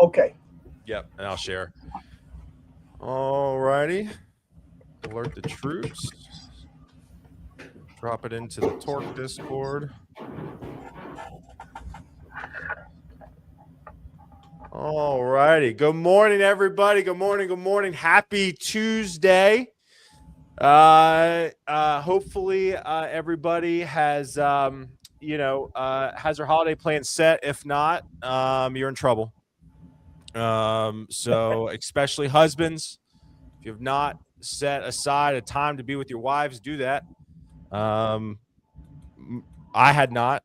Okay. Yep, and I'll share. All righty. Alert the troops. Drop it into the Torc Discord. All righty. Good morning, everybody. Good morning. Good morning. Happy Tuesday. Hopefully, everybody has has their holiday plan set. If not, you're in trouble. So especially husbands, if you have not set aside a time to be with your wives, do that. I had not,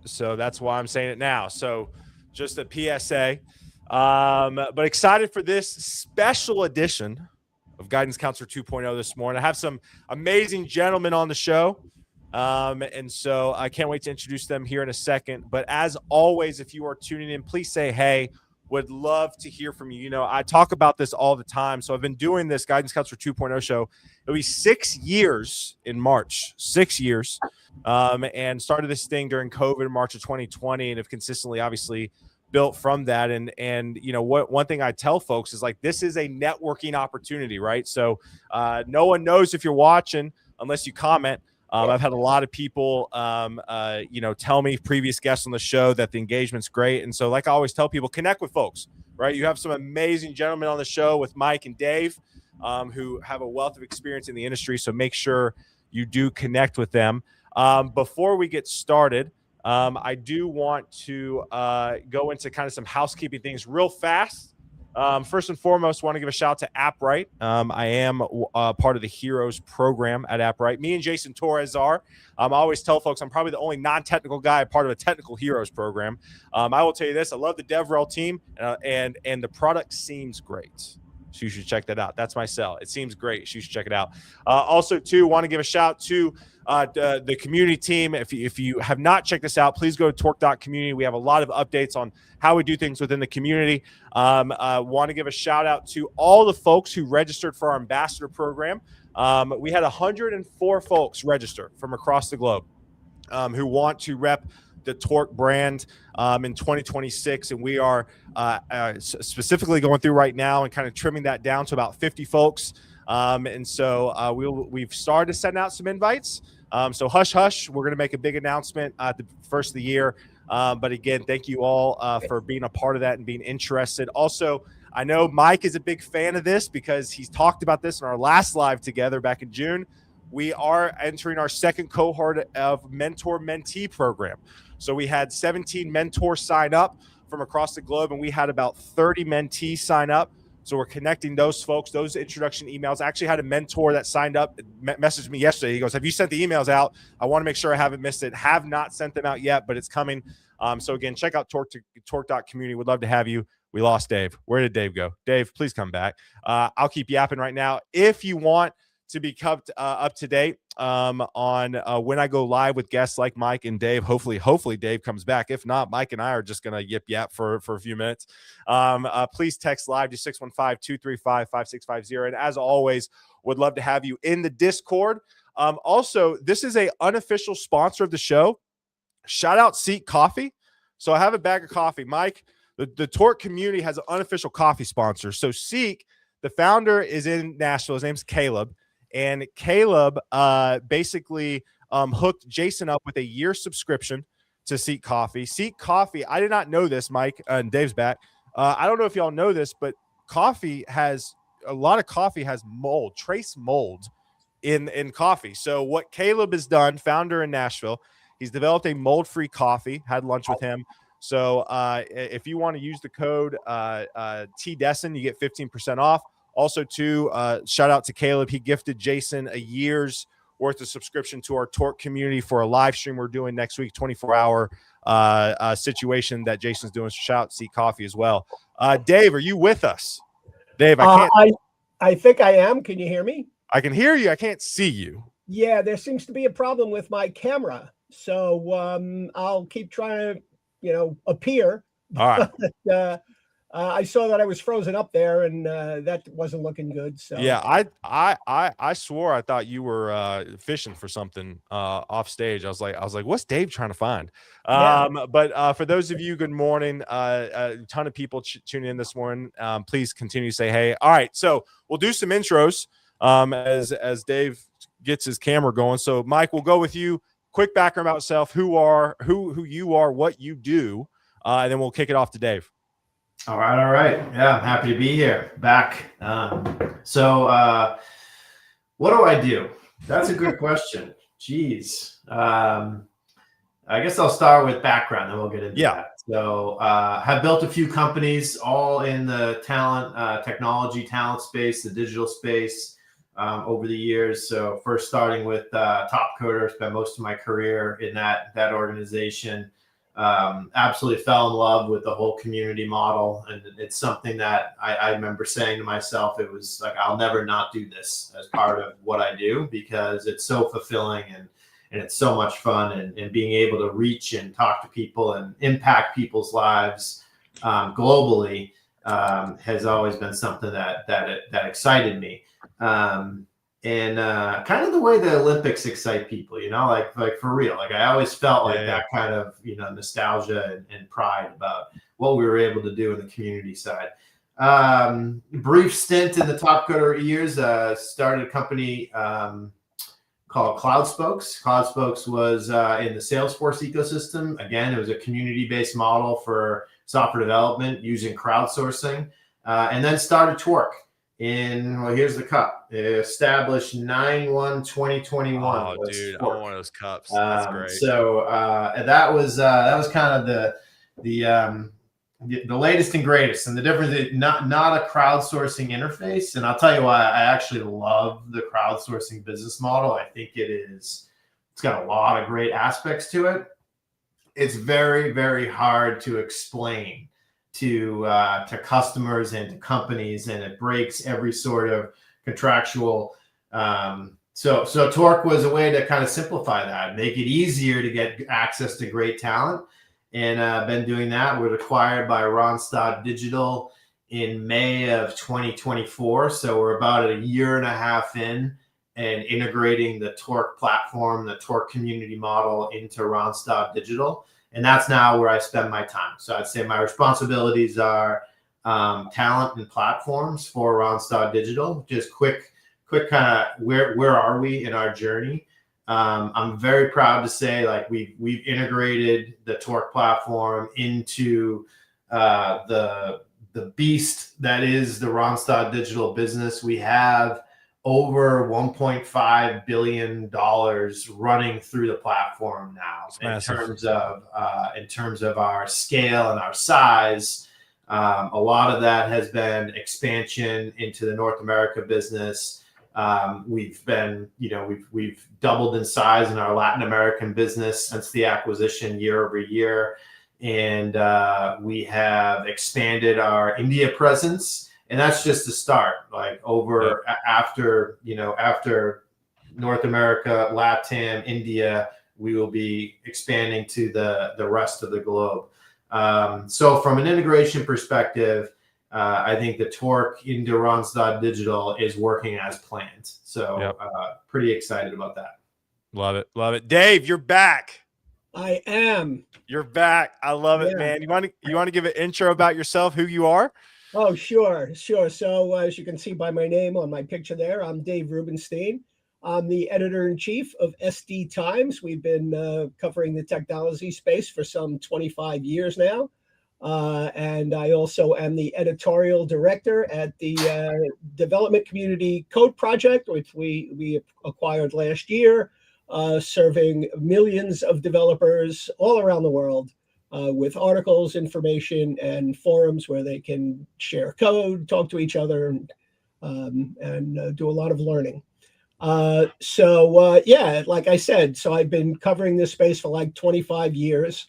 so that's why I'm saying it now. So just a PSA. But excited for this special edition of Guidance Counselor 2.0 this morning. I have some amazing gentlemen on the show. And so I can't wait to introduce them here in a second. But as always, if you are tuning in, please say hey. Would love to hear from you. You know, I talk about this all the time. So I've been doing this Guidance Counselor 2.0 show. It'll be 6 years in March, 6 years. And started this thing during COVID in March of 2020 and have consistently, obviously, built from that. And you know, one thing I tell folks is like, this is a networking opportunity, right? So no one knows if you're watching unless you comment. I've had a lot of people, tell me, previous guests on the show, that the engagement's great. And so, like I always tell people, connect with folks, right? You have some amazing gentlemen on the show with Mike and Dave, who have a wealth of experience in the industry. So make sure you do connect with them. Before we get started, I do want to go into kind of some housekeeping things real fast. First and foremost, want to give a shout out to AppRight. I am part of the Heroes program at AppRight. Me and Jason Torres are. I always tell folks I'm probably the only non-technical guy part of a technical Heroes program. I will tell you this: I love the DevRel team, and the product seems great. So you should check that out. That's my sell. It seems great. So you should check it out. Also, too, want to give a shout to the community team. If you have not checked this out, please go to torc.community. We have a lot of updates on how we do things within the community. Want to give a shout out to all the folks who registered for our ambassador program. We had 104 folks register from across the globe who want to rep the Torc brand in 2026, and we are specifically going through right now and kind of trimming that down to about 50 folks. And so we've started to send out some invites. So hush, hush. We're going to make a big announcement at the first of the year. But again, thank you all for being a part of that and being interested. Also, I know Mike is a big fan of this because he's talked about this in our last live together back in June. We are entering our second cohort of mentor-mentee program. So we had 17 mentors sign up from across the globe, and we had about 30 mentees sign up. So we're connecting those folks, those introduction emails. I actually had a mentor that signed up, messaged me yesterday. He goes, have you sent the emails out? I want to make sure I haven't missed it. Have not sent them out yet, but it's coming. So again, check out torc.community. Would love to have you. We lost Dave. Where did Dave go? Dave, please come back. I'll keep yapping right now. If you want to be kept up to date on when I go live with guests like Mike and Dave. Hopefully Dave comes back. If not, Mike and I are just going to yap for a few minutes. Please text live to 615-235-5650. And as always, would love to have you in the Discord. Also, this is a unofficial sponsor of the show. Shout out Seek Coffee. So I have a bag of coffee. Mike, the Torc community has an unofficial coffee sponsor. So Seek, the founder, is in Nashville. His name's Caleb. And Caleb basically hooked Jason up with a year subscription to Seek Coffee. Seek Coffee, I did not know this, Mike, and Dave's back. I don't know if y'all know this, but a lot of coffee has mold, trace mold in coffee. So what Caleb has done, founder in Nashville, he's developed a mold-free coffee, had lunch with him. So if you want to use the code TDESSON, you get 15% off. Also, too, shout out to Caleb. He gifted Jason a year's worth of subscription to our Torc community for a live stream we're doing next week, 24-hour situation that Jason's doing. So shout out to Seek Coffee as well. Dave, are you with us? Dave, I can't. I think I am. Can you hear me? I can hear you. I can't see you. Yeah, there seems to be a problem with my camera. So I'll keep trying to, appear. All right. I saw that I was frozen up there, and that wasn't looking good. So Yeah, I swore I thought you were fishing for something off stage. I was like, what's Dave trying to find? yeah. But for those of you, good morning. A ton of people tuning in this morning. Please continue to say hey. All right, so we'll do some intros as Dave gets his camera going. So Mike, we'll go with you. Quick background about yourself, who you are, what you do, and then we'll kick it off to Dave. All right. Yeah, I'm happy to be here back. So what do I do? That's a good question. Jeez. I guess I'll start with background, then we'll get into that. So have built a few companies, all in the technology talent space, the digital space over the years. So first starting with Top Coder, spent most of my career in that organization. Absolutely fell in love with the whole community model, and it's something that I remember saying to myself, it was like, I'll never not do this as part of what I do, because it's so fulfilling and it's so much fun, and being able to reach and talk to people and impact people's lives globally has always been something that excited me. And kind of the way the Olympics excite people, like for real. Like I always felt like that kind of, nostalgia and pride about what we were able to do in the community side. Brief stint in the Top Coder years, started a company called CloudSpokes. CloudSpokes was in the Salesforce ecosystem. Again, it was a community-based model for software development using crowdsourcing, and then started Torc. Here's the cup. It established 9/1/2021. Oh, dude, I want one of those cups. That's great. So that was kind of the latest and greatest, and the difference is not a crowdsourcing interface. And I'll tell you why I actually love the crowdsourcing business model. I think it's got a lot of great aspects to it. It's very, very hard to explain to customers and to companies, and it breaks every sort of contractual. So Torc was a way to kind of simplify that, make it easier to get access to great talent, and been doing that. We're acquired by Randstad Digital in May of 2024, so we're about a year and a half in, and integrating the Torc platform, the Torc community model into Randstad Digital. And that's now where I spend my time. So I'd say my responsibilities are talent and platforms for Randstad Digital. Just quick kind of where are we in our journey? I'm very proud to say, like, we've integrated the Torc platform into the beast that is the Randstad Digital business. We have over $1.5 billion running through the platform now. In terms of our scale and our size. A lot of that has been expansion into the North America business. We've doubled in size in our Latin American business since the acquisition year over year. And we have expanded our India presence. And that's just the start. Like after North America, LATAM, India, we will be expanding to the rest of the globe. So from an integration perspective, I think the Torc into Randstad Digital is working as planned. So pretty excited about that. Love it. Dave, you're back. I am. You're back. I love it, man. You want to give an intro about yourself, who you are? Oh, sure. So as you can see by my name on my picture there, I'm Dave Rubinstein. I'm the editor-in-chief of SDTimes. We've been covering the technology space for some 25 years now. And I also am the editorial director at the Development Community Code Project, which we acquired last year, serving millions of developers all around the world. With articles, information, and forums where they can share code, talk to each other, and do a lot of learning. Like I said, so I've been covering this space for like 25 years.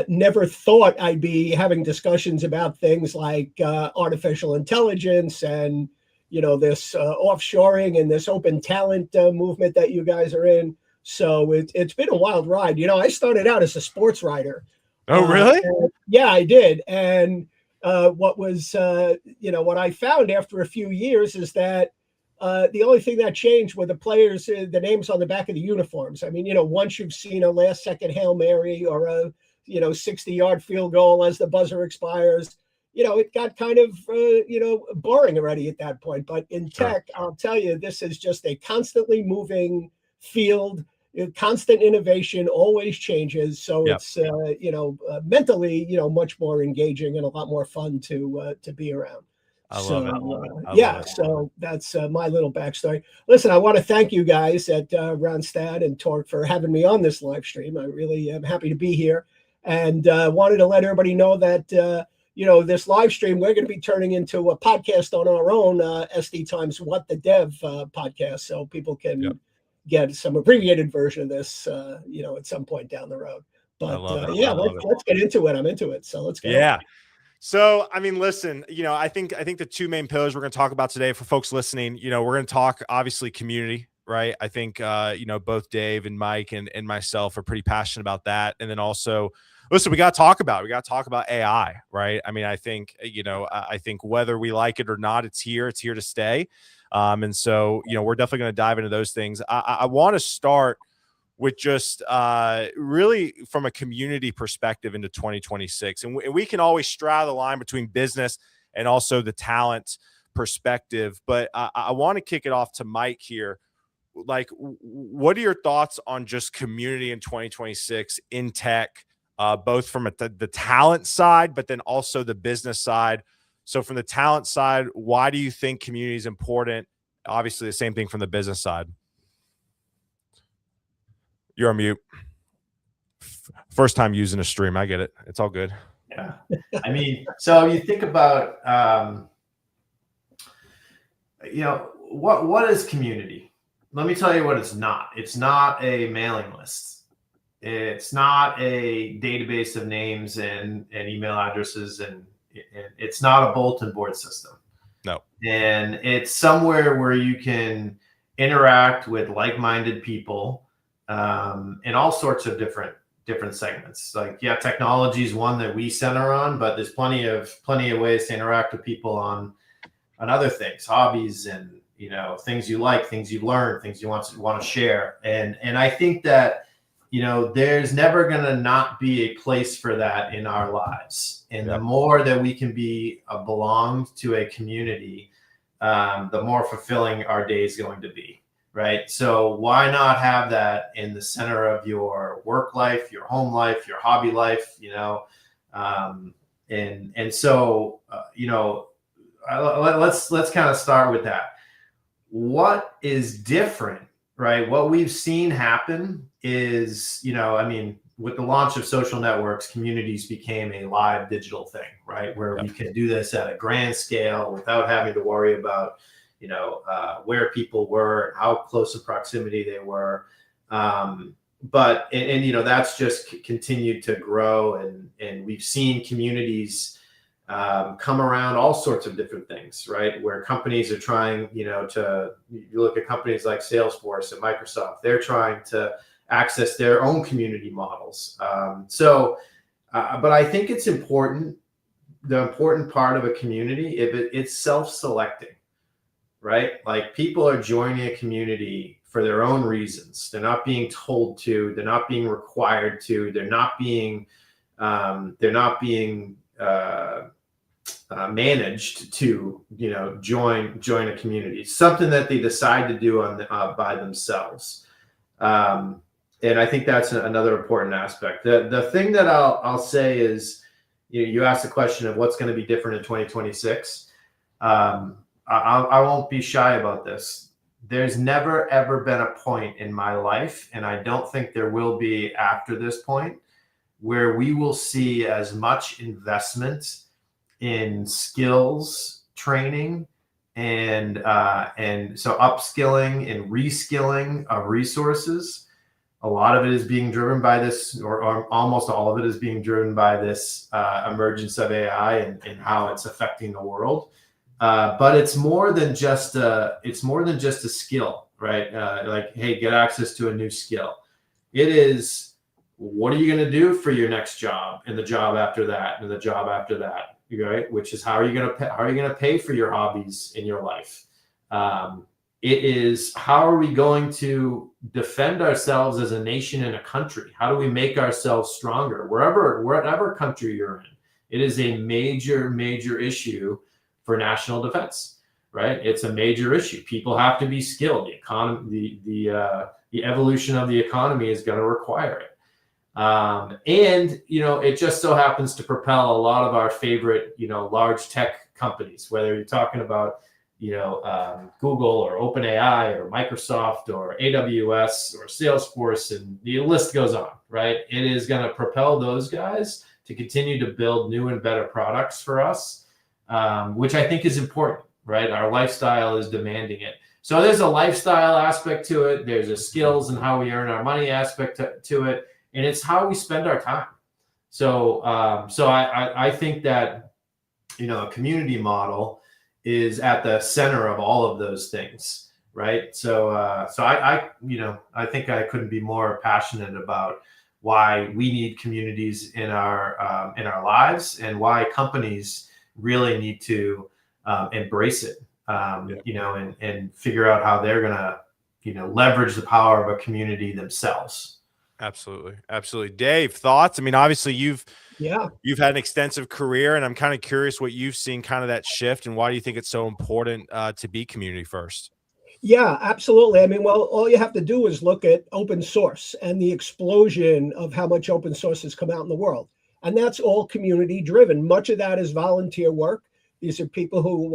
Never thought I'd be having discussions about things like artificial intelligence and, this offshoring and this open talent movement that you guys are in. So it's been a wild ride. I started out as a sports writer. Oh, really? Yeah, I did. And what was, what I found after a few years is that the only thing that changed were the players, the names on the back of the uniforms. I mean, once you've seen a last second Hail Mary or a, 60-yard field goal as the buzzer expires, it got kind of, boring already at that point. But in tech, I'll tell you, this is just a constantly moving field, constant innovation, always changes. So it's, mentally, much more engaging and a lot more fun to be around. I love it. So that's my little backstory. Listen, I want to thank you guys at Randstad and Torc for having me on this live stream. I really am happy to be here, and wanted to let everybody know that this live stream we're going to be turning into a podcast on our own, SDTimes What the Dev podcast, so people can get some abbreviated version of this, at some point down the road. But let's get into it. I'm into it, so let's go. Yeah. So, I mean, listen, I think the two main pillars we're going to talk about today for folks listening, we're going to talk obviously community, right? I think, both Dave and Mike and myself are pretty passionate about that. And then also, listen, we got to talk about AI, right? I mean, I think whether we like it or not, it's here to stay. And so, we're definitely going to dive into those things. I want to start with just really from a community perspective into 2026. And we can always straddle the line between business and also the talent perspective. But I want to kick it off to Mike here. Like, what are your thoughts on just community in 2026 in tech, both from the talent side, but then also the business side? So from the talent side, why do you think community is important? Obviously, the same thing from the business side. You're on mute. First time using a stream. I get it. It's all good. Yeah. I mean, so you think about, what is community? Let me tell you what it's not. It's not a mailing list. It's not a database of names and email addresses, and it's not a bulletin board system. No. And it's somewhere where you can interact with like-minded people in all sorts of different segments. Like, technology is one that we center on, but there's plenty of ways to interact with people on other things, hobbies, and things you like, things you learn, things you want to share. And I think that there's never going to not be a place for that in our lives. And the more that we can belong to a community, the more fulfilling our day is going to be. Right. So why not have that in the center of your work life, your home life, your hobby life, and so, let's kind of start with that. What is different, right? What we've seen happen is, with the launch of social networks, communities became a live digital thing, right? Where we could do this at a grand scale without having to worry about where people were, how close in proximity they were. But that's just continued to grow. And we've seen communities come around all sorts of different things, right? Where companies are trying, you look at companies like Salesforce and Microsoft, they're trying to access their own community models. But I think it's important, the important part of a community, it's self-selecting. Right? Like, people are joining a community for their own reasons. They're not being told to, they're not being required to, they're not being managed to, join a community. It's something that they decide to do by themselves. And I think that's another important aspect. The thing that I'll say is, you asked the question of what's going to be different in 2026. I won't be shy about this. There's never, ever been a point in my life, and I don't think there will be after this point, where we will see as much investment in skills training and so upskilling and reskilling of resources. A lot of it is being driven by this, or almost all of it is being driven by this emergence of AI and how it's affecting the world. But it's more than just a skill, right? Like, hey, get access to a new skill. It is, what are you going to do for your next job, and the job after that, and the job after that? right? Which is how are you going to pay for your hobbies in your life? It is how are we going to defend ourselves as a nation and a country? How do we make ourselves stronger whatever country you're in? It is a major, major issue for national defense, right? It's a major issue. People have to be skilled. The economy, the evolution of the economy is going to require it. And, it just so happens to propel a lot of our favorite, large tech companies, whether you're talking about, Google or OpenAI or Microsoft or AWS or Salesforce, and the list goes on, right? It is going to propel those guys to continue to build new and better products for us, which I think is important, right? Our lifestyle is demanding it. So there's a lifestyle aspect to it. There's a skills and how we earn our money aspect to it. And it's how we spend our time. So I think that, a community model is at the center of all of those things, right? So I think I couldn't be more passionate about why we need communities in our lives, and why companies really need to embrace it, and figure out how they're gonna, leverage the power of a community themselves. Absolutely. Dave, thoughts? I mean, obviously you've had an extensive career, and I'm kind of curious what you've seen, kind of that shift, and why do you think it's so important to be community first? Yeah, absolutely. I mean, well, all you have to do is look at open source and the explosion of how much open source has come out in the world. And that's all community driven. Much of that is volunteer work. These are people who,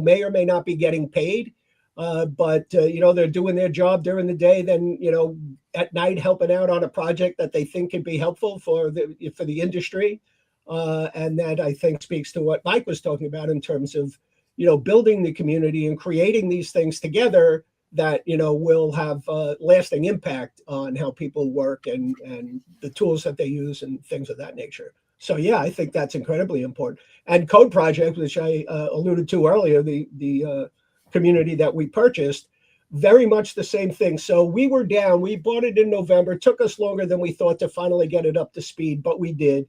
may or may not be getting paid, but they're doing their job during the day, then, at night helping out on a project that they think can be helpful for the industry. And that, I think, speaks to what Mike was talking about in terms of, building the community and creating these things together that, will have lasting impact on how people work and the tools that they use and things of that nature. So, yeah, I think that's incredibly important. And Code Project, which I alluded to earlier, the community that we purchased, very much the same thing. So we bought it in November. It took us longer than we thought to finally get it up to speed, but we did.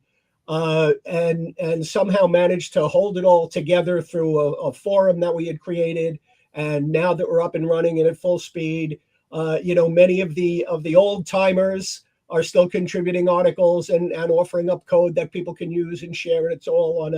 And somehow managed to hold it all together through a forum that we had created. And now that we're up and running and at full speed, many of the old timers are still contributing articles and offering up code that people can use and share. And it's all on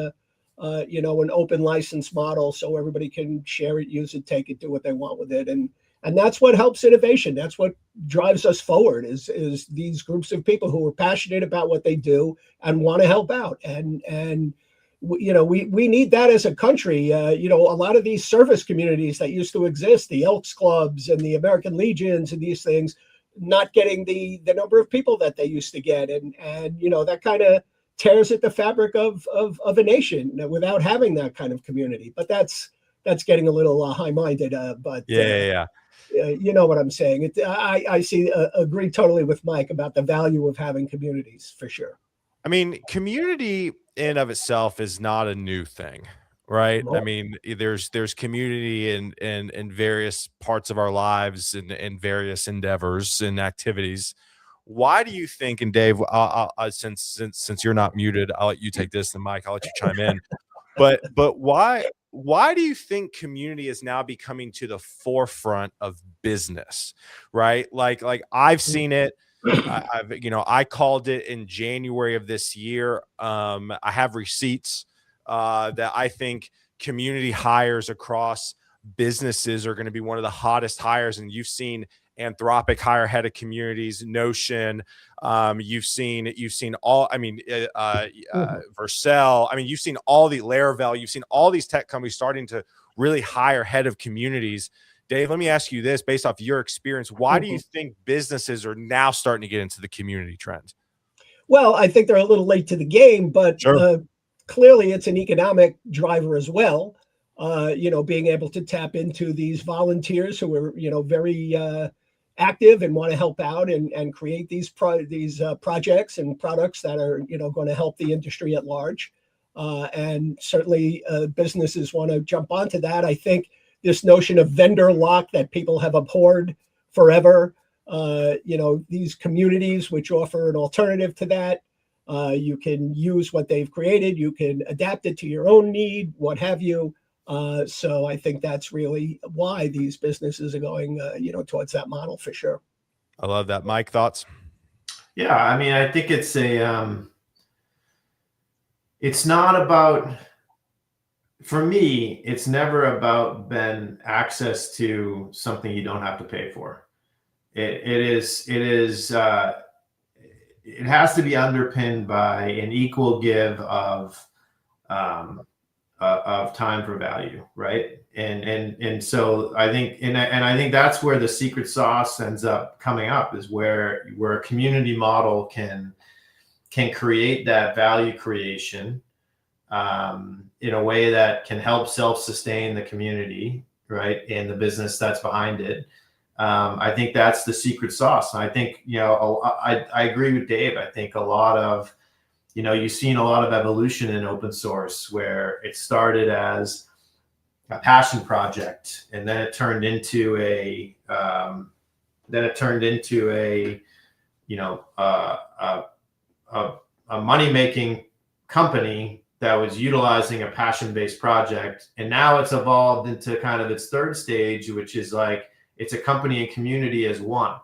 an open license model, so everybody can share it, use it, take it, do what they want with it. And that's what helps innovation. That's what drives us forward is these groups of people who are passionate about what they do and want to help out. And we need that as a country. A lot of these service communities that used to exist, the Elks Clubs and the American Legions and these things, not getting the number of people that they used to get. And that kind of tears at the fabric of a nation without having that kind of community. But that's getting a little high-minded. But Yeah. You know what I'm saying. I agree totally with Mike about the value of having communities, for sure. I mean, community in of itself is not a new thing, right? No. I mean, there's community in various parts of our lives and in various endeavors and activities. Why do you think, and Dave, since you're not muted, I'll let you take this, and Mike, I'll let you chime in. But why do you think community is now becoming to the forefront of business, right? Like I've seen it. I called it in January of this year. I have receipts that I think community hires across businesses are going to be one of the hottest hires. And you've seen Anthropic hire head of communities, Notion. You've seen all, Vercel. I mean, you've seen all the Laravel. You've seen all these tech companies starting to really hire head of communities. Dave, let me ask you this based off your experience. Why do you think businesses are now starting to get into the community trend? Well, I think they're a little late to the game, but Sure. Clearly it's an economic driver as well. Being able to tap into these volunteers who are, very active and want to help out and create these projects and products that are, going to help the industry at large. And certainly businesses want to jump onto that. I think this notion of vendor lock that people have abhorred forever, these communities which offer an alternative to that, You can use what they've created. You can adapt it to your own need, what have you. So I think that's really why these businesses are going, towards that model for sure. I love that. Mike, thoughts? Yeah, I mean, I think it's not about, for me, it's never about, Ben, access to something you don't have to pay for. It has to be underpinned by an equal give of time for value, right? And so I think, and I think that's where the secret sauce ends up coming up, is where a community model can create that value creation in a way that can help self-sustain the community, right, and the business that's behind it. I think that's the secret sauce. And I think, I agree with Dave. I think a lot of, you've seen a lot of evolution in open source, where it started as a passion project, and then it turned into a money-making company that was utilizing a passion-based project. And now it's evolved into kind of its third stage, which is like, it's a company and community as one.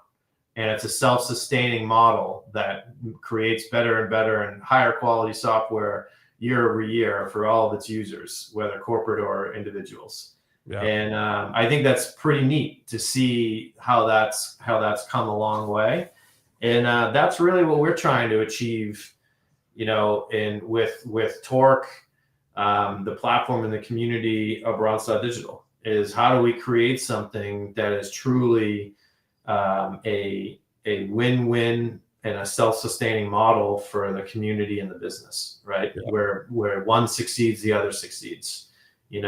And it's a self-sustaining model that creates better and better and higher quality software year over year for all of its users, whether corporate or individuals. Yeah. And I think that's pretty neat to see how that's come a long way. And that's really what we're trying to achieve, with Torc, the platform and the community of Randstad Digital, is how do we create something that is truly a win-win and a self-sustaining model for the community and the business, right? Yeah. Where one succeeds, the other succeeds, and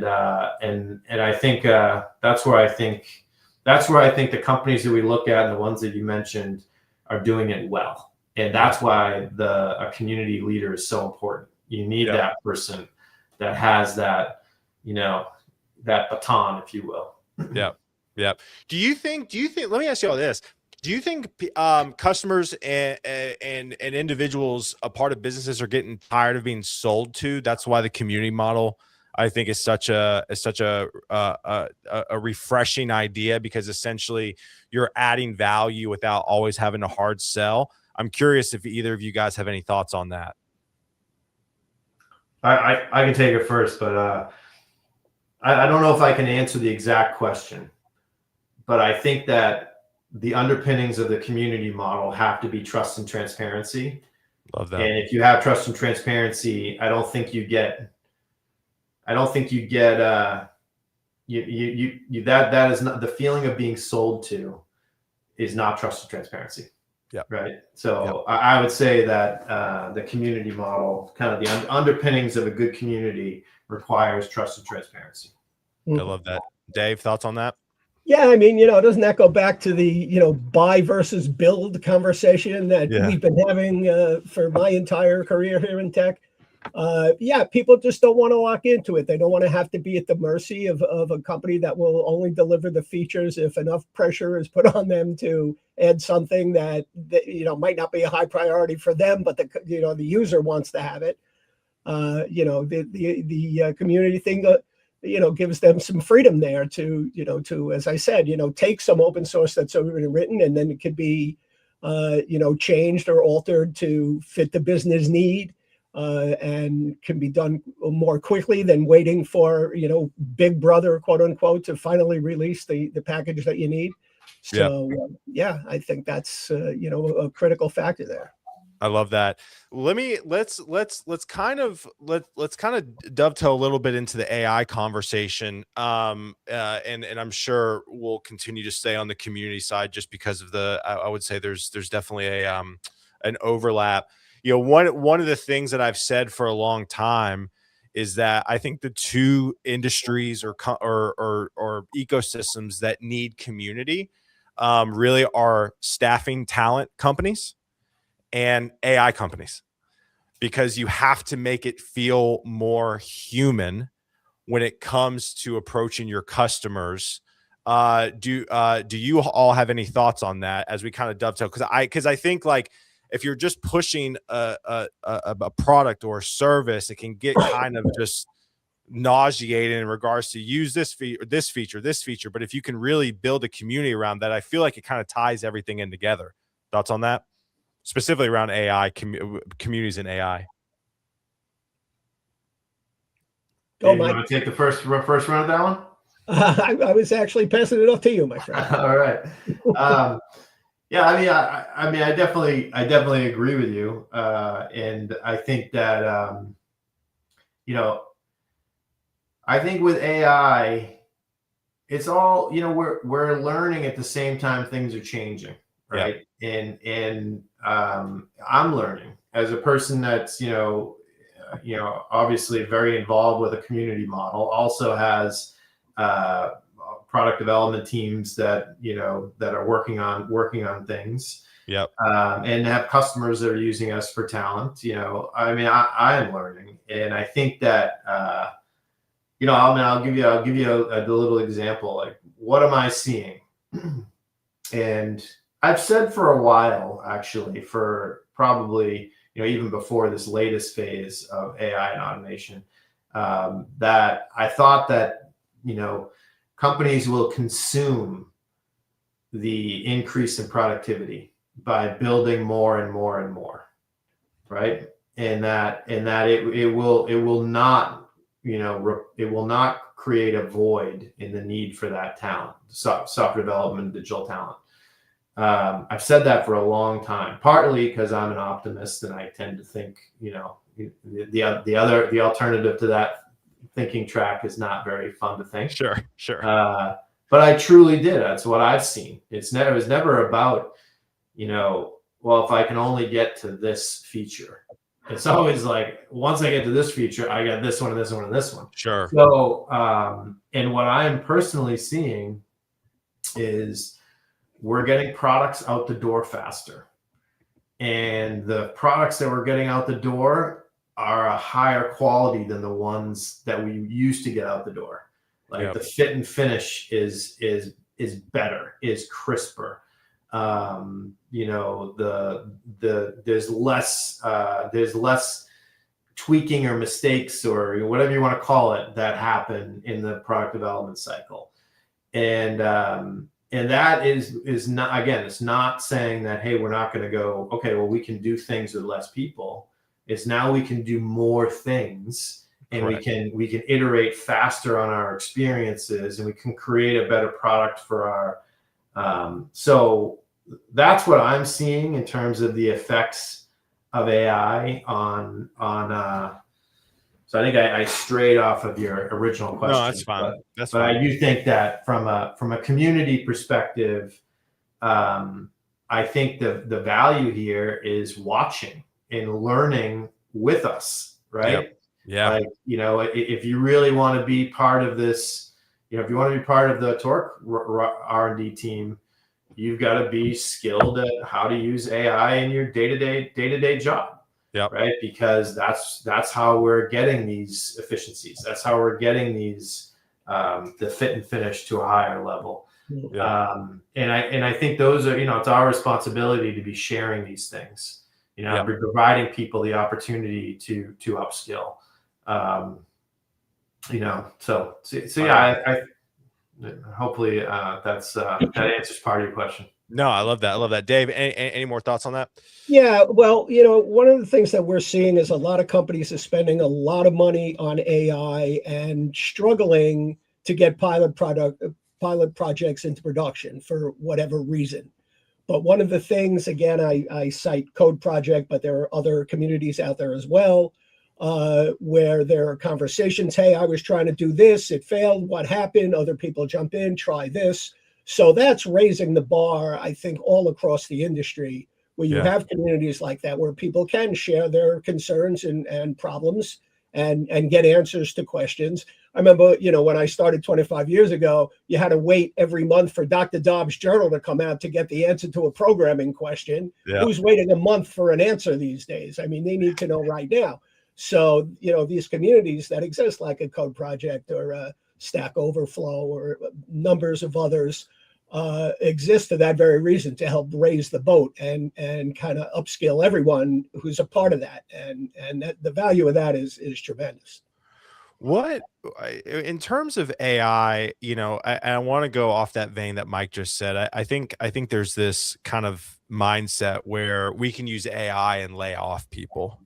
I think that's where I think the companies that we look at and the ones that you mentioned are doing it well. And that's why a community leader is so important. You need that person that has that, that baton, if you will. Yeah. Yeah. Do you think, let me ask you all this. Do you think customers and individuals, a part of businesses, are getting tired of being sold to? That's why the community model, I think, is such a refreshing idea, because essentially you're adding value without always having a hard sell. I'm curious if either of you guys have any thoughts on that. I can take it first, but I don't know if I can answer the exact question, but I think that the underpinnings of the community model have to be trust and transparency. Love that. And if you have trust and transparency, I don't think you get that is not the feeling of being sold to, is not trust and transparency. Yeah. Right. So I would say that the community model, kind of the underpinnings of a good community, requires trust and transparency. I love that. Dave, thoughts on that? Yeah, I mean, doesn't that go back to the, buy versus build conversation that we've been having for my entire career here in tech? People just don't want to lock into it. They don't want to have to be at the mercy of a company that will only deliver the features if enough pressure is put on them to add something that might not be a high priority for them, but the user wants to have it. The community thing gives them some freedom there to, as I said, take some open source that's already written, and then it could be, changed or altered to fit the business need, and can be done more quickly than waiting for, Big Brother, quote unquote, to finally release the package that you need. So, I think that's, a critical factor there. I love that. Let's kind of dovetail a little bit into the AI conversation. And I'm sure we'll continue to stay on the community side, just because of I would say there's definitely an overlap. One of the things that I've said for a long time is that I think the two industries or ecosystems that need community really are staffing talent companies and AI companies, because you have to make it feel more human when it comes to approaching your customers. Do you all have any thoughts on that as we kind of dovetail? Because I think, like, if you're just pushing a product or a service, it can get kind of just nauseating in regards to use this feature. But if you can really build a community around that, I feel like it kind of ties everything in together. Thoughts on that? Specifically around AI, communities in AI. Go, You Mike. want to take the first run of that one? I was actually passing it off to you, my friend. All right. Yeah, I mean, I definitely agree with you, and I think that you know, I think with AI, it's all, you know, we're learning at the same time things are changing, right? Yeah. And I'm learning as a person that's obviously very involved with a community model, also has product development teams that that are working on things. Yep. And have customers that are using us for talent. I mean, I am learning, and I think that I'll give you a little example. Like, what am I seeing? And I've said for a while, actually, for probably even before this latest phase of AI and automation, that I thought that companies will consume the increase in productivity by building more and more and more, right? And that it will not create a void in the need for that talent, software development, digital talent. I've said that for a long time, partly because I'm an optimist and I tend to think, the alternative to that thinking track is not very fun to think. Sure. But I truly did. That's what I've seen. It was never about, well, if I can only get to this feature. It's always like, once I get to this feature, I got this one and this one and this one. Sure. So, and what I am personally seeing is we're getting products out the door faster. And the products that we're getting out the door are a higher quality than the ones that we used to get out the door. Like, the fit and finish is better, is crisper. There's less tweaking or mistakes or whatever you want to call it that happen in the product development cycle. And that is not, again, it's not saying that, hey, we're not going to go, okay, well, we can do things with less people. It's now we can do more things, and Correct. we can iterate faster on our experiences, and we can create a better product for our, so that's what I'm seeing in terms of the effects of AI on so I think I strayed off of your original question. No, that's fine. But I do think that from a community perspective, I think the value here is watching and learning with us, right? Yep. Yeah. Like, if you really want to be part of this, if you want to be part of the Torc R&D team, you've got to be skilled at how to use AI in your day-to-day job. Yep. Right. Because that's how we're getting these efficiencies. That's how we're getting these the fit and finish to a higher level. Yeah. And I think those are, it's our responsibility to be sharing these things, Yep. providing people the opportunity to upskill. So yeah, I hopefully that answers part of your question. No, I love that. Dave, any more thoughts on that? Yeah, well, one of the things that we're seeing is a lot of companies are spending a lot of money on AI and struggling to get pilot projects into production for whatever reason. But one of the things, again, I cite Code Project, but there are other communities out there as well, where there are conversations. Hey, I was trying to do this, it failed. What happened? Other people jump in, try this. So that's raising the bar, I think, all across the industry, where you have communities like that, where people can share their concerns and problems and get answers to questions. I remember, when I started 25 years ago, you had to wait every month for Dr. Dobbs' journal to come out to get the answer to a programming question. Yeah. Who's waiting a month for an answer these days? I mean, they need to know right now. So, these communities that exist, like a Code Project or a Stack Overflow or numbers of others, exists for that very reason, to help raise the boat and kind of upskill everyone who's a part of that. And that, the value of that is tremendous. What, in terms of AI, I want to go off that vein that Mike just said. I think there's this kind of mindset where we can use AI and lay off people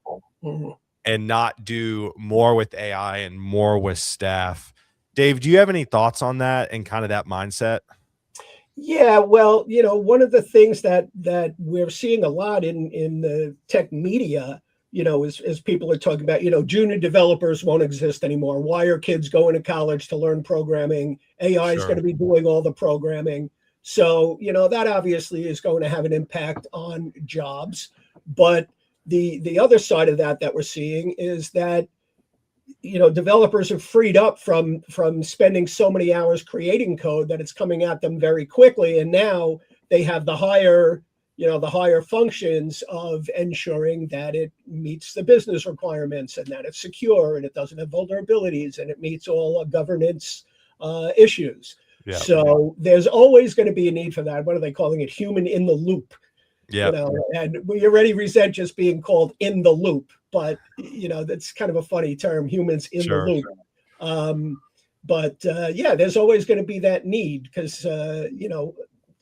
and not do more with AI and more with staff. Dave, do you have any thoughts on that and kind of that mindset? Yeah, well, one of the things that we're seeing a lot in the tech media, is people are talking about, junior developers won't exist anymore. Why are kids going to college to learn programming? AI is going to be doing all the programming. So, that obviously is going to have an impact on jobs. But the other side of that we're seeing is that, developers are freed up from spending so many hours creating code that it's coming at them very quickly. And now they have the higher functions of ensuring that it meets the business requirements and that it's secure and it doesn't have vulnerabilities and it meets all governance issues. Yeah. So there's always going to be a need for that. What are they calling it? Human in the loop. Yeah. And we already resent just being called in the loop, but that's kind of a funny term, humans in the loop. Yeah, there's always going to be that need because,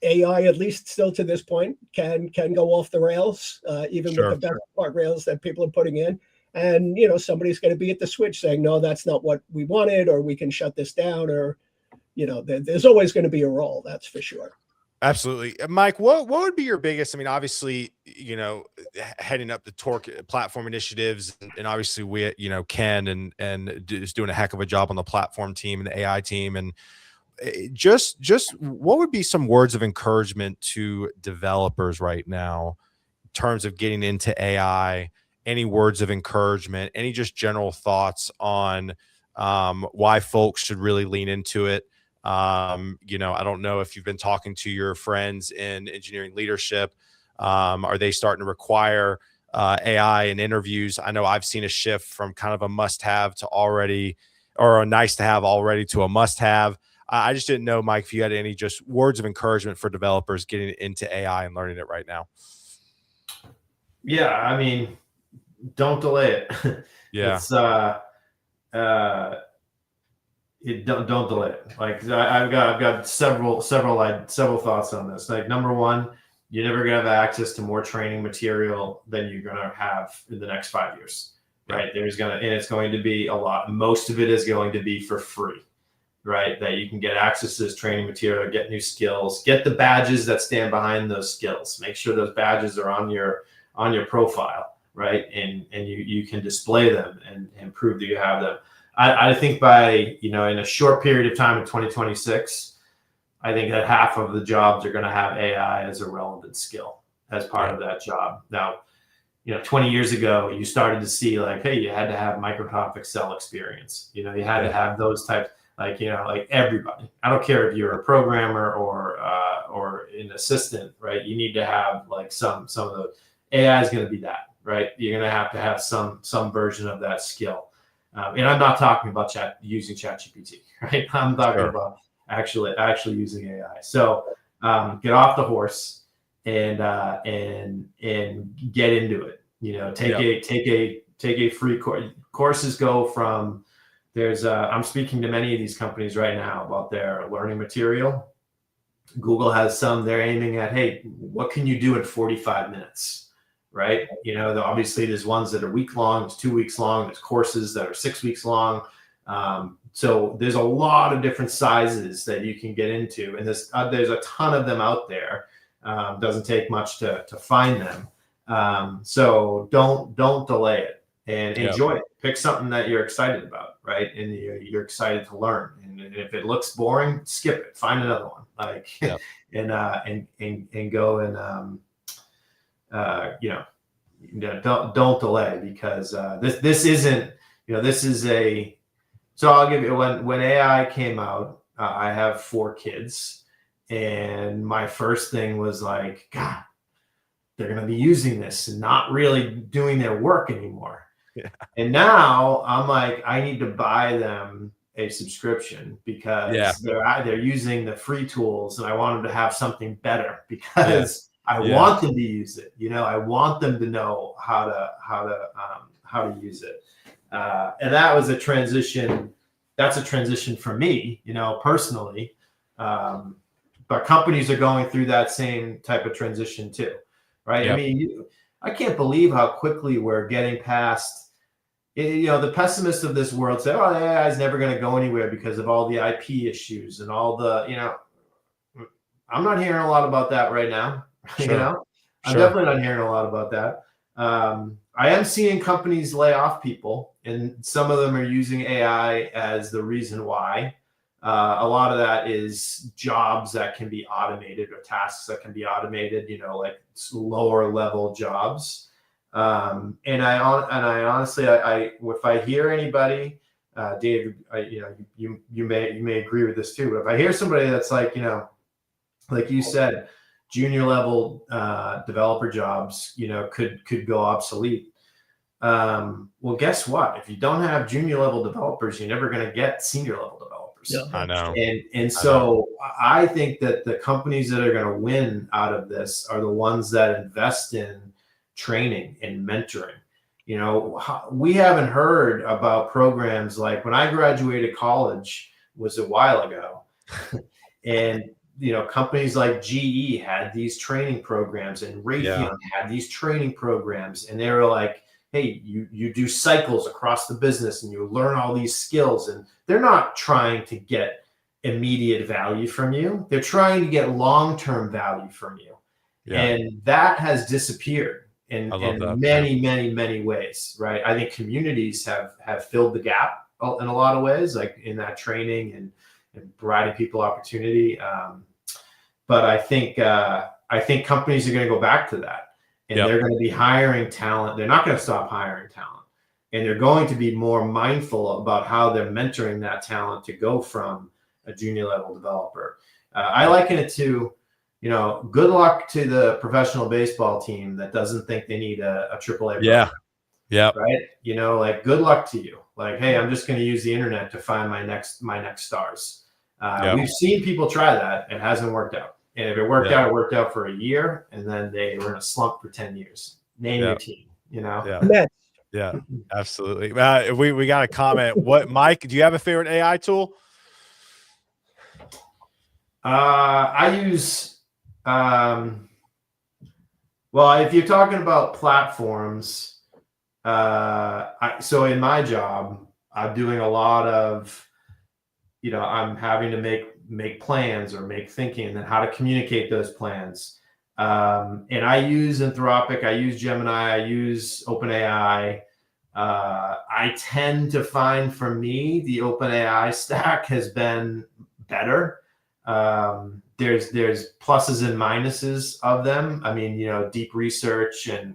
AI, at least still to this point, can go off the rails, even with the best part rails that people are putting in. And, somebody's going to be at the switch saying, no, that's not what we wanted, or we can shut this down, or, there's always going to be a role, that's for sure. Absolutely. Mike, what would be your biggest, obviously, heading up the Torc platform initiatives, and obviously we, Ken and is doing a heck of a job on the platform team and the AI team. And just what would be some words of encouragement to developers right now in terms of getting into AI? Any words of encouragement, any just general thoughts on why folks should really lean into it? I don't know if you've been talking to your friends in engineering leadership. Are they starting to require AI in interviews? I know I've seen a shift from kind of a must-have to already, or a nice-to-have already to a must-have. I just didn't know, Mike, if you had any just words of encouragement for developers getting into AI and learning it right now. Yeah, don't delay it. Yeah. It's don't delay it. Like I've got several thoughts on this. Like, number one, you're never gonna have access to more training material than you're gonna have in the next 5 years, right? It's going to be a lot. Most of it is going to be for free, right? That you can get access to this training material, get new skills, get the badges that stand behind those skills. Make sure those badges are on your profile, right? And you can display them and prove that you have them. I think by, in a short period of time in 2026, I think that half of the jobs are going to have AI as a relevant skill as part of that job. Now, 20 years ago, you started to see like, hey, you had to have Microsoft Excel experience. You had to have those types, like everybody. I don't care if you're a programmer or an assistant, right? You need to have like some of the AI is going to be that, right? You're going to have some version of that skill. And I'm not talking about using ChatGPT, right? I'm talking about actually using AI. So get off the horse and get into it. Take a free course. Courses go from I'm speaking to many of these companies right now about their learning material. Google has some. They're aiming at, hey, what can you do in 45 minutes? Right? Obviously there's ones that are week long, there's 2 weeks long, there's courses that are 6 weeks long. So there's a lot of different sizes that you can get into, and there's a ton of them out there. Doesn't take much to find them. So don't delay it and enjoy it. Pick something that you're excited about, right? And you're excited to learn. And if it looks boring, skip it. Find another one. And go and don't delay, because this isn't, this is a. So I'll give you, when AI came out, I have 4 kids, and my first thing was like, God, they're going to be using this and not really doing their work anymore. Yeah. And now I'm like, I need to buy them a subscription because Yeah. they're using the free tools, and I want them to have something better because I Yeah. want them to use it. You know, I want them to know how to use it. And that was a transition. That's a transition for me, you know, personally. But companies are going through that same type of transition too, right? Yep. I mean, I can't believe how quickly we're getting past. You know, the pessimists of this world say, "Oh, AI is never going to go anywhere because of all the IP issues and all the," you know. I'm not hearing a lot about that right now. Sure. You know, I'm Sure. definitely not hearing a lot about that. I am seeing companies lay off people, and some of them are using AI as the reason why. A lot of that is jobs that can be automated or tasks that can be automated, you know, like lower level jobs. And I honestly, if I hear anybody, Dave, you may agree with this too, but if I hear somebody that's like, you know, like you said, junior level developer jobs, you know, could go obsolete. Well, guess what? If you don't have junior level developers, you're never going to get senior level developers. Yeah. I know. And so I think that the companies that are going to win out of this are the ones that invest in training and mentoring. You know, we haven't heard about programs like when I graduated college was a while ago. And, you know, companies like GE had these training programs, and Raytheon had these training programs, and they were like, hey, you do cycles across the business and you learn all these skills, and they're not trying to get immediate value from you. They're trying to get long-term value from you. Yeah. And that has disappeared in many ways, right? I think communities have filled the gap in a lot of ways, like in that training and providing people opportunity. But I think companies are going to go back to that. And they're going to be hiring talent. They're not going to stop hiring talent. And they're going to be more mindful about how they're mentoring that talent to go from a junior level developer. I liken it to, you know, good luck to the professional baseball team that doesn't think they need a AAA program. Yeah. Right. You know, like, good luck to you. Like, hey, I'm just going to use the internet to find my next stars. We've seen people try that. It hasn't worked out. And if it worked out, it worked out for a year, and then they were in a slump for 10 years. Name your team, you know? Yeah, absolutely. We got a comment. What, Mike, do you have a favorite AI tool? I use, well, if you're talking about platforms, so in my job, I'm doing a lot of, you know, I'm having to make plans or make thinking, and then how to communicate those plans. And I use Anthropic, I use Gemini, I use OpenAI. I tend to find, for me, the OpenAI stack has been better. There's pluses and minuses of them. I mean, you know, deep research and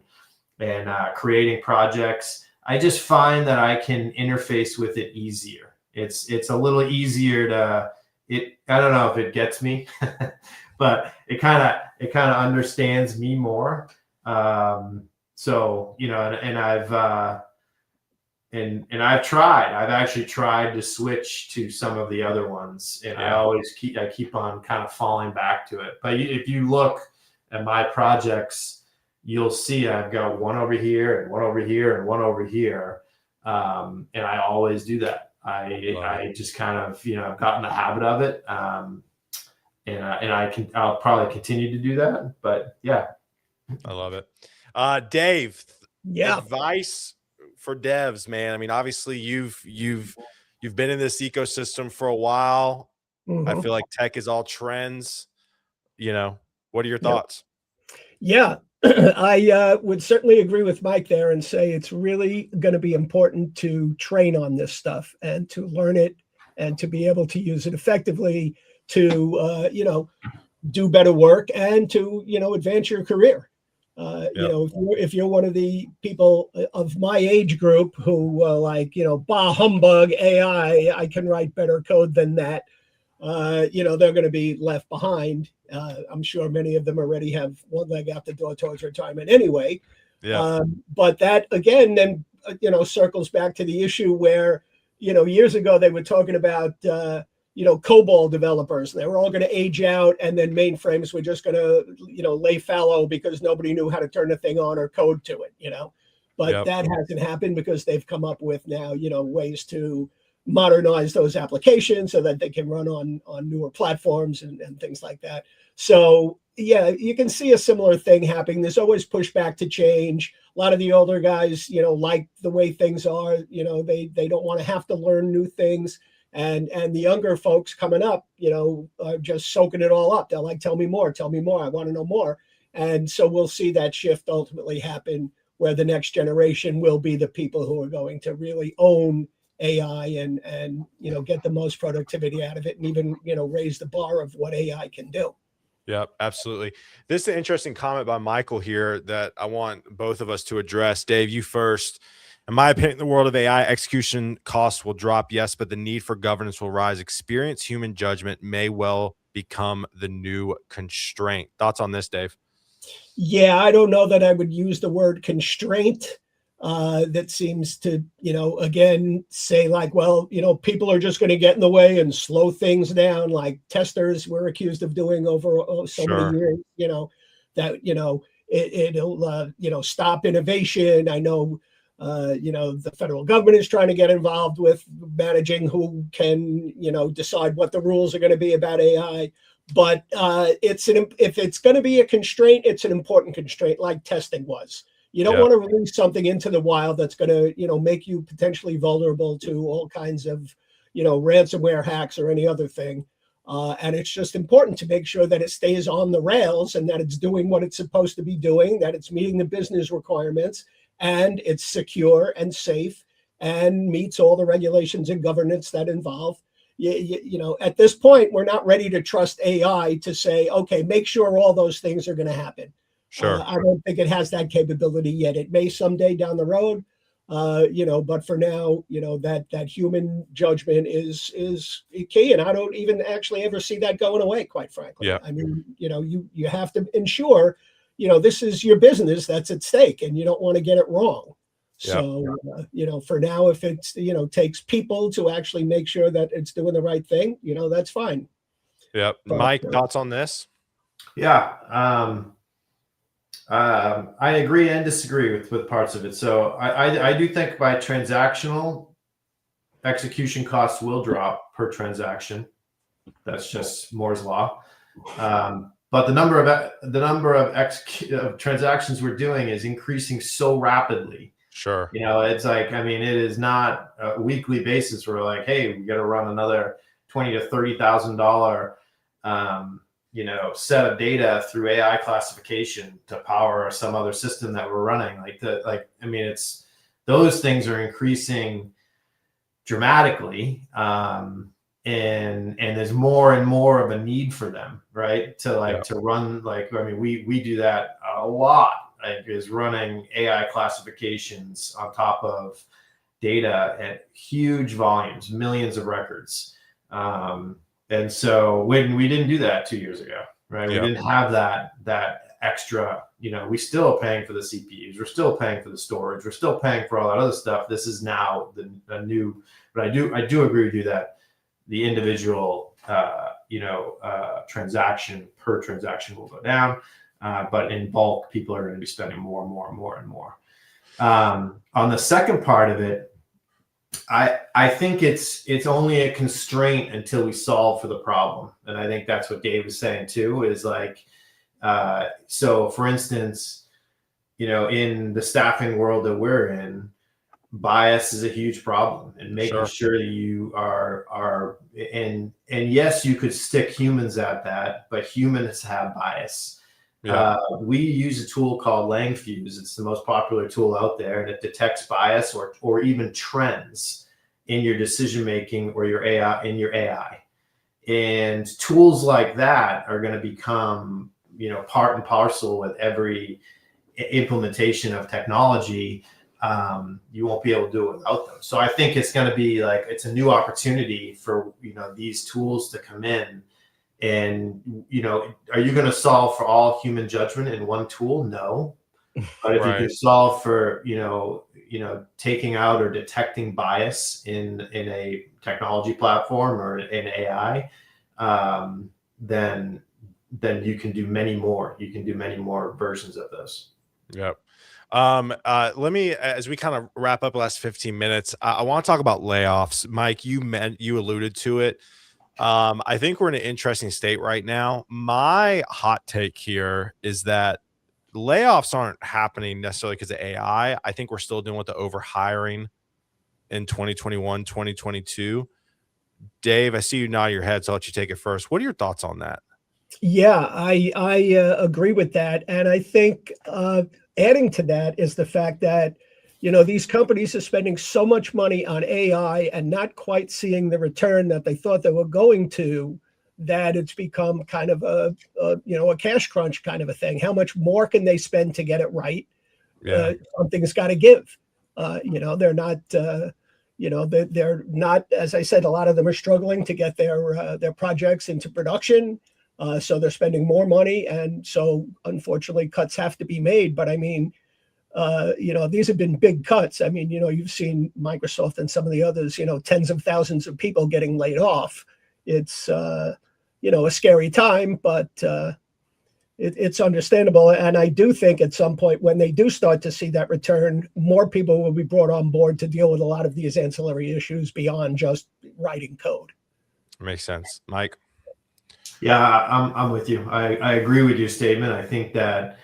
creating projects. I just find that I can interface with it easier. It's a little easier to. I don't know if it gets me, but it kind of understands me more. So, you know, and I've actually tried to switch to some of the other ones, and I keep on kind of falling back to it. But if you look at my projects, you'll see I've got one over here and one over here and one over here, and I always do that. I just kind of, you know, I've gotten the habit of it. And I'll probably continue to do that, but yeah. I love it. Dave, advice for devs, man. I mean, obviously you've been in this ecosystem for a while. Mm-hmm. I feel like tech is all trends. You know, what are your thoughts? Yeah. I would certainly agree with Mike there and say it's really going to be important to train on this stuff and to learn it and to be able to use it effectively to, you know, do better work and to, you know, advance your career. You know, if you're one of the people of my age group who like, you know, bah humbug AI, I can write better code than that. You know, they're going to be left behind. I'm sure many of them already have one leg out the door towards retirement anyway. But that, again, then, you know, circles back to the issue where years ago they were talking about COBOL developers. They were all going to age out, and then mainframes were just going to lay fallow because nobody knew how to turn the thing on or code to it. But Yep. that hasn't happened because they've come up with now ways to modernize those applications so that they can run on newer platforms and things like that. So yeah, you can see a similar thing happening. There's always pushback to change. A lot of the older guys, like the way things are. They don't want to have to learn new things. And the younger folks coming up, are just soaking it all up. They're like, tell me more. I want to know more. And so we'll see that shift ultimately happen, where the next generation will be the people who are going to really own AI and get the most productivity out of it, and even raise the bar of what AI can do. Yep, absolutely. This is an interesting comment by Michael here that I want both of us to address. Dave, you first. In my opinion, in the world of AI, execution costs will drop, yes, but the need for governance will rise. Experience, human judgment may well become the new constraint. Thoughts on this, Dave? Yeah, I don't know that I would use the word constraint. That seems to, again, say like, well, people are just going to get in the way and slow things down, like testers were accused of doing over so many years, that, it'll, stop innovation. I know, the federal government is trying to get involved with managing who can, decide what the rules are going to be about AI. But if it's going to be a constraint, it's an important constraint, like testing was. You don't want to release something into the wild that's going to, make you potentially vulnerable to all kinds of, ransomware hacks or any other thing. And it's just important to make sure that it stays on the rails and that it's doing what it's supposed to be doing, that it's meeting the business requirements, and it's secure and safe and meets all the regulations and governance that involve. At this point, we're not ready to trust AI to say, okay, make sure all those things are going to happen. Sure. I don't think it has that capability yet. It may someday down the road, but for now, that human judgment is key, and I don't even actually ever see that going away, quite frankly. Yeah. I mean, you have to ensure, this is your business that's at stake, and you don't want to get it wrong. So, for now, if it's, takes people to actually make sure that it's doing the right thing, that's fine. Yep. But, Mike, thoughts on this? Yeah. I agree and disagree with parts of it. So I do think by transactional, execution costs will drop per transaction. That's just Moore's law. But the number of transactions we're doing is increasing so rapidly. Sure. It's like, I mean, it is not a weekly basis. We're like, hey, we got to run another $20,000 to $30,000 set of data through AI classification to power some other system that we're running. It's those things are increasing dramatically, and there's more and more of a need for them, right? To run. We do that a lot. Is running AI classifications on top of data at huge volumes, millions of records. And so when we didn't do that 2 years ago, right? Yeah. We didn't have that extra, we still are paying for the CPUs. We're still paying for the storage. We're still paying for all that other stuff. This is now the new, but I do agree with you that the individual, transaction per transaction will go down. But in bulk, people are going to be spending more and more and more and more. On the second part of it, I think it's only a constraint until we solve for the problem. And I think that's what Dave was saying too, is like, so for instance, in the staffing world that we're in, bias is a huge problem, and making sure that you are, and yes, you could stick humans at that, but humans have bias. Yeah. We use a tool called Langfuse. It's the most popular tool out there, and it detects bias or even trends in your decision making or your AI. And tools like that are going to become, part and parcel with every implementation of technology. You won't be able to do it without them. So I think it's going to be like, it's a new opportunity for, these tools to come in. And, are you going to solve for all human judgment in one tool? No. But if you Right. can solve for, taking out or detecting bias in a technology platform or in AI, then you can do many more. You can do many more versions of those. Yep. Let me, as we kind of wrap up the last 15 minutes, I want to talk about layoffs. Mike, you alluded to it. I think we're in an interesting state right now. My hot take here is that layoffs aren't happening necessarily because of AI. I think we're still dealing with the overhiring in 2021, 2022. Dave, I see you nod your head, so I'll let you take it first. What are your thoughts on that? Yeah, I agree with that, and I think adding to that is the fact that these companies are spending so much money on AI and not quite seeing the return that they thought they were going to, that it's become kind of a cash crunch kind of a thing. How much more can they spend to get it right? Yeah. Something's got to give. They're not. They're not, as I said, a lot of them are struggling to get their projects into production. So they're spending more money, and so unfortunately, cuts have to be made. But I mean, these have been big cuts. I mean, you've seen Microsoft and some of the others, tens of thousands of people getting laid off. It's a scary time, but it's understandable. And I do think at some point when they do start to see that return, more people will be brought on board to deal with a lot of these ancillary issues beyond just writing code. Makes sense. Mike? Yeah, I'm with you. I agree with your statement. I think that,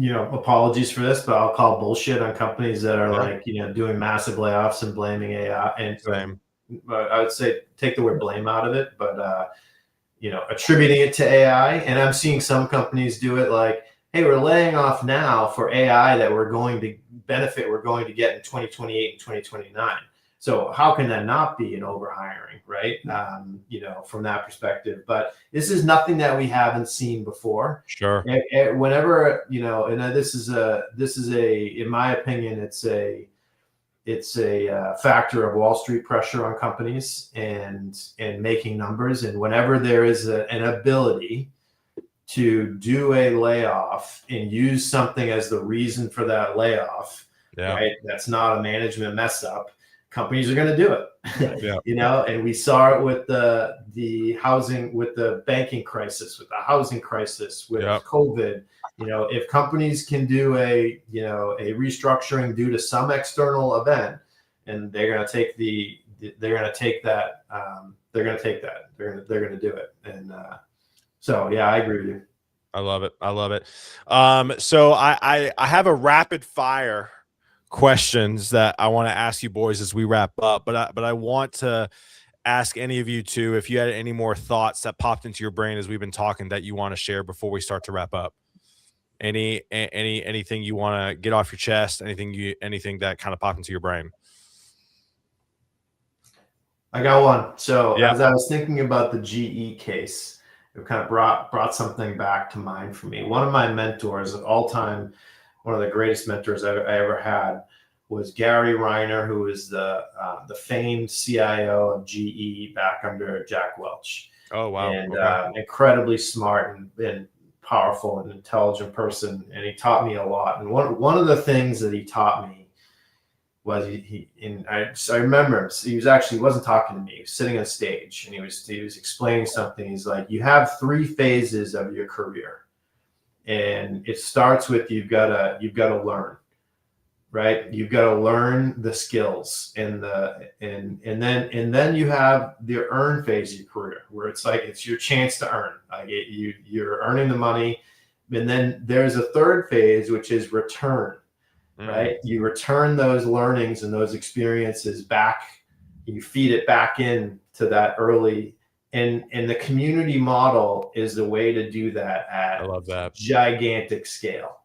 apologies for this, but I'll call bullshit on companies that are doing massive layoffs and blaming AI. And I would say take the word blame out of it, but attributing it to AI. And I'm seeing some companies do it like, hey, we're laying off now for AI that we're going to get in 2028 and 2029. So how can that not be an overhiring, right? From that perspective. But this is nothing that we haven't seen before. Sure. Whenever, and this is in my opinion, it's a factor of Wall Street pressure on companies and making numbers. And whenever there is an ability to do a layoff and use something as the reason for that layoff, right? That's not a management mess up. Companies are going to do it, and we saw it with the housing, with the banking crisis, with the housing crisis, with COVID. If companies can do a restructuring due to some external event, and they're going to take they're going to take that, they're going to do it. And so, yeah, I agree with you. I love it. So I have a rapid fire questions that I want to ask you boys as we wrap up, but I want to ask any of you too, if you had any more thoughts that popped into your brain as we've been talking that you want to share before we start to wrap up. Anything you want to get off your chest, anything that kind of popped into your brain? I got one. So as I was thinking about the GE case, it kind of brought something back to mind for me. One of my mentors of all time, one of the greatest mentors I ever had, was Gary Reiner, who is the famed CIO of GE back under Jack Welch. Oh, wow. And incredibly smart and powerful and intelligent person. And he taught me a lot. And one of the things that he taught me was I remember he wasn't talking to me. He was sitting on stage and he was explaining something. He's like, you have 3 phases of your career. And it starts with you've got to learn, right? You've got to learn the skills and then you have the earn phase of your career, where it's your chance to earn. Like you're earning the money, and then there's a third phase, which is return, right? You return those learnings and those experiences back. You feed it back in to that early. And the community model is the way to do that at gigantic scale,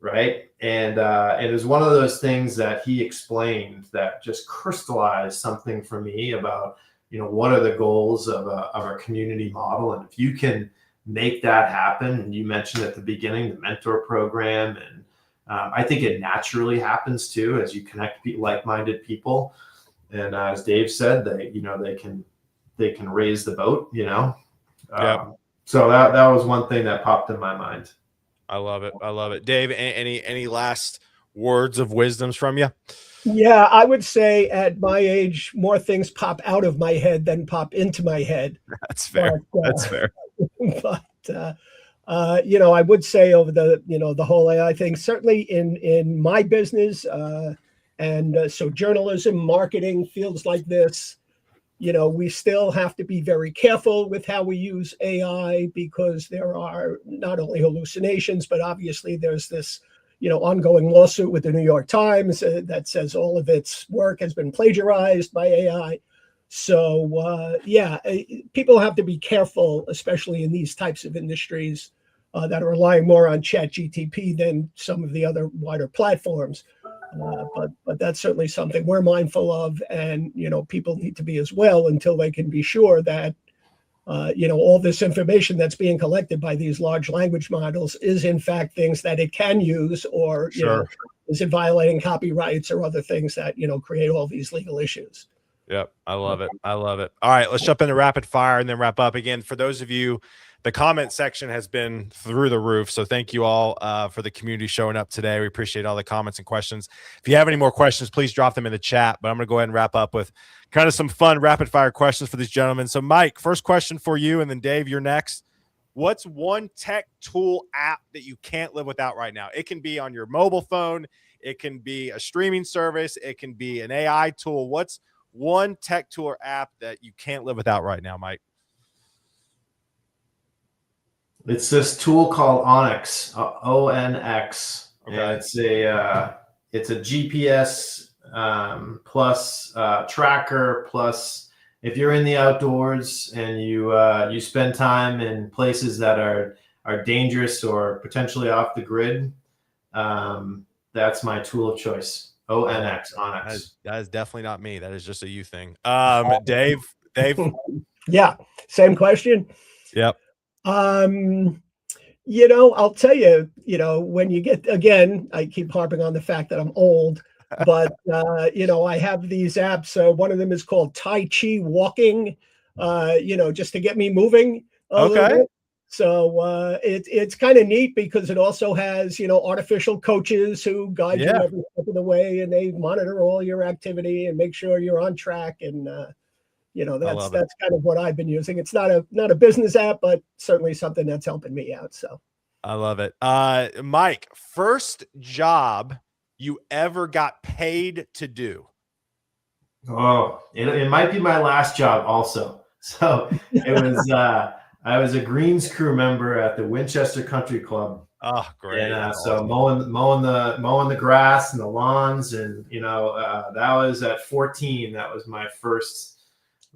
right? And it was one of those things that he explained that just crystallized something for me about, what are the goals of a community model. And if you can make that happen, and you mentioned at the beginning, the mentor program, and I think it naturally happens too, as you connect like-minded people. And as Dave said, they can raise the boat, So that was one thing that popped in my mind. I love it. I love it. Dave, any last words of wisdoms from you? Yeah, I would say at my age, more things pop out of my head than pop into my head. That's fair. But, That's fair. but I would say over the whole AI thing, certainly in my business, so journalism, marketing, fields like this, we still have to be very careful with how we use AI because there are not only hallucinations, but obviously there's this ongoing lawsuit with the New York Times that says all of its work has been plagiarized by AI. So people have to be careful, especially in these types of industries that are relying more on ChatGPT than some of the other wider platforms. But that's certainly something we're mindful of, and people need to be as well until they can be sure that all this information that's being collected by these large language models is in fact things that it can use, or is it violating copyrights or other things that create all these legal issues. Yep. I love it. I love it. All right, let's jump into rapid fire and then wrap up. Again, for those of you, the comment section has been through the roof. So thank you all for the community showing up today. We appreciate all the comments and questions. If you have any more questions, please drop them in the chat. But I'm going to go ahead and wrap up with kind of some fun rapid fire questions for these gentlemen. So Mike, first question for you, and then Dave, you're next. What's one tech tool app that you can't live without right now? It can be on your mobile phone. It can be a streaming service. It can be an AI tool. What's one tech tool or app that you can't live without right now, Mike? It's this tool called Onyx, ONX. Okay. And it's a GPS plus tracker plus. If you're in the outdoors and you spend time in places that are dangerous or potentially off the grid, that's my tool of choice. ONX, Onyx. That is definitely not me. That is just a you thing. Dave. Yeah, same question. Yep. I'll tell you, when you get, again, I keep harping on the fact that I'm old, but I have these apps. One of them is called Tai Chi Walking, just to get me moving a little bit. So it's kind of neat because it also has, artificial coaches who guide you every step of the way, and they monitor all your activity and make sure you're on track. And that's kind of what I've been using. It's not a business app, but certainly something that's helping me out. So I love it. Mike, first job you ever got paid to do? Oh, it might be my last job also. So it was. I was a greens crew member at the Winchester Country Club. Oh, great! And so mowing the grass and the lawns, and that was at 14. That was my first.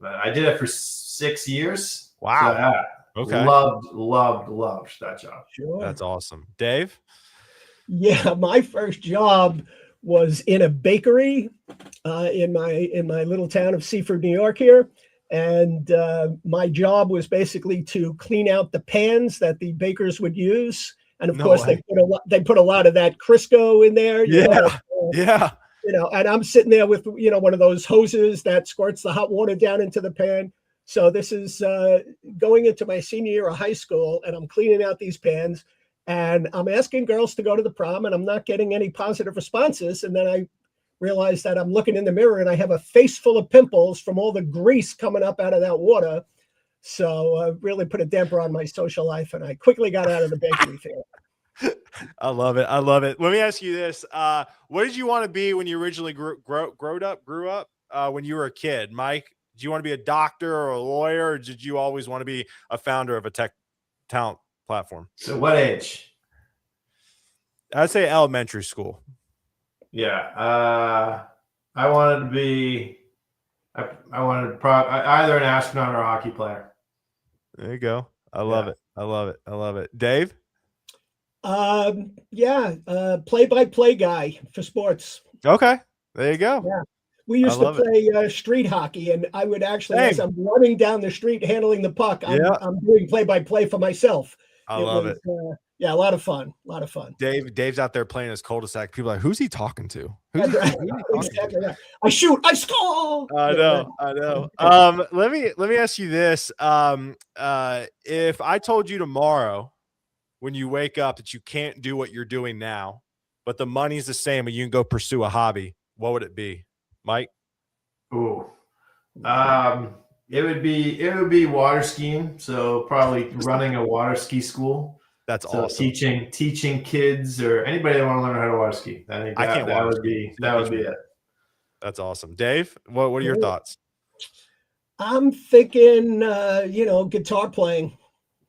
I did it for 6 years. Wow! So, okay. Loved that job. Sure. That's awesome, Dave. Yeah, my first job was in a bakery in my little town of Seaford, New York here. And my job was basically to clean out the pans that the bakers would use. And of course, they put a lot of that Crisco in there. And I'm sitting there with, one of those hoses that squirts the hot water down into the pan. So this is going into my senior year of high school, and I'm cleaning out these pans. And I'm asking girls to go to the prom, and I'm not getting any positive responses. And then I realize that I'm looking in the mirror and I have a face full of pimples from all the grease coming up out of that water. So really put a damper on my social life, and I quickly got out of the bakery field. I love it. I love it. Let me ask you this. What did you want to be when you originally grew up when you were a kid? Mike, did you want to be a doctor or a lawyer, or did you always want to be a founder of a tech talent platform? So what age? I'd say elementary school. Yeah. I wanted to be, either an astronaut or a hockey player. There you go. I love it. I love it. I love it. Dave? Play-by-play guy for sports. Okay. There you go. Yeah. We used to play street hockey, and I would actually, as I'm running down the street handling the puck, I'm doing play-by-play for myself. I love it. A lot of fun. Dave's out there playing his cul-de-sac. People are like, who's he talking to? Exactly. I shoot, I score. I know. Let me ask you this. If I told you tomorrow when you wake up that you can't do what you're doing now, but the money's the same and you can go pursue a hobby, what would it be, Mike? Ooh. It would be water skiing. So probably running a water ski school. That's so awesome. Teaching kids or anybody that want to learn how to water ski. I think that would be it. That's awesome. Dave, what are your thoughts? I'm thinking, guitar playing.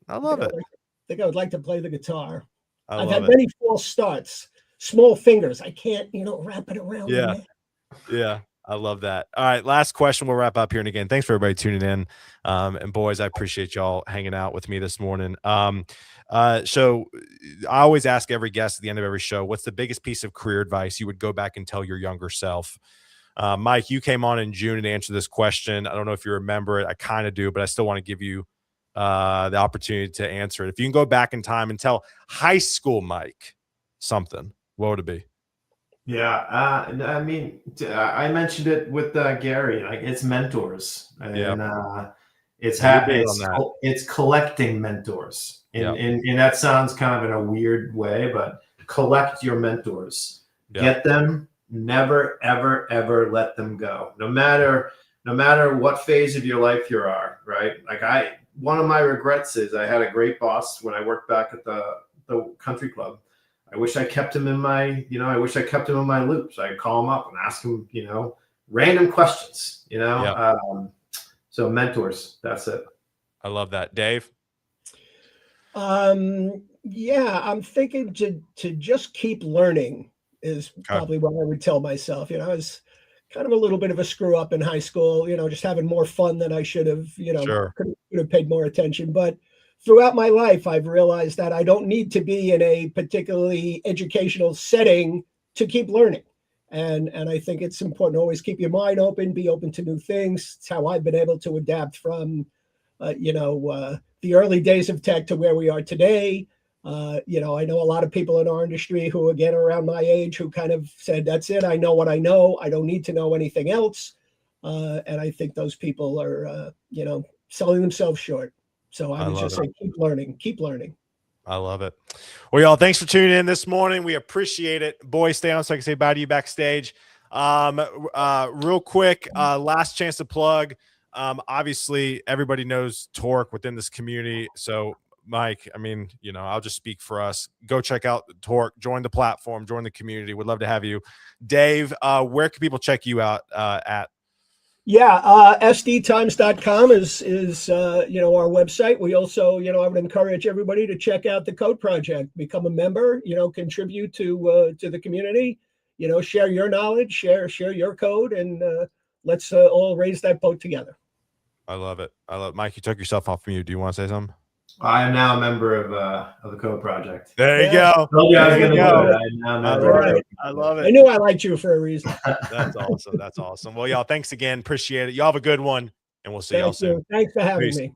I love it. I think I would like to play the guitar. I've had many false starts, small fingers. I can't, wrap it around. Yeah. Yeah. I love that. All right. Last question. We'll wrap up here. And again, thanks for everybody tuning in. And boys, I appreciate y'all hanging out with me this morning. So I always ask every guest at the end of every show, what's the biggest piece of career advice you would go back and tell your younger self? Mike, you came on in June and answered this question. I don't know if you remember it. I kind of do, but I still want to give you the opportunity to answer it. If you can go back in time and tell high school Mike something, what would it be? Yeah, I mean, I mentioned it with Gary. Like, it's mentors, and it's collecting mentors, and that sounds kind of in a weird way, but collect your mentors, get them, never, ever, ever let them go, no matter what phase of your life you are. Right? Like one of my regrets is I had a great boss when I worked back at the country club. I wish I kept him in my, loop. So I could call him up and ask him, random questions, so mentors, that's it. I love that. Dave? Yeah, I'm thinking to just keep learning is probably what I would tell myself. I was kind of a little bit of a screw up in high school, just having more fun than I should have, could have paid more attention. But throughout my life, I've realized that I don't need to be in a particularly educational setting to keep learning. And I think it's important to always keep your mind open, be open to new things. It's how I've been able to adapt from, the early days of tech to where we are today. I know a lot of people in our industry who, again, around my age, who kind of said, that's it. I know what I know. I don't need to know anything else. And I think those people are, selling themselves short. So I would just say, keep learning. I love it. Well, y'all, thanks for tuning in this morning. We appreciate it. Boys, stay on so I can say bye to you backstage. Real quick, last chance to plug. Obviously, everybody knows Torc within this community. So, Mike, I mean, I'll just speak for us. Go check out Torc, join the platform, join the community. We'd love to have you. Dave, where can people check you out at? Yeah, SDTimes.com is our website. We also, I would encourage everybody to check out the Code Project, become a member, contribute to the community, share your knowledge, share your code, and let's all raise that boat together. I love it. Mike, you took yourself off mute. Do you want to say something? I am now a member of the Code Project. There you go. I love it. I knew I liked you for a reason. That's awesome. That's awesome. Well, y'all, thanks again. Appreciate it. Y'all have a good one, and we'll see y'all soon. Thanks for having me.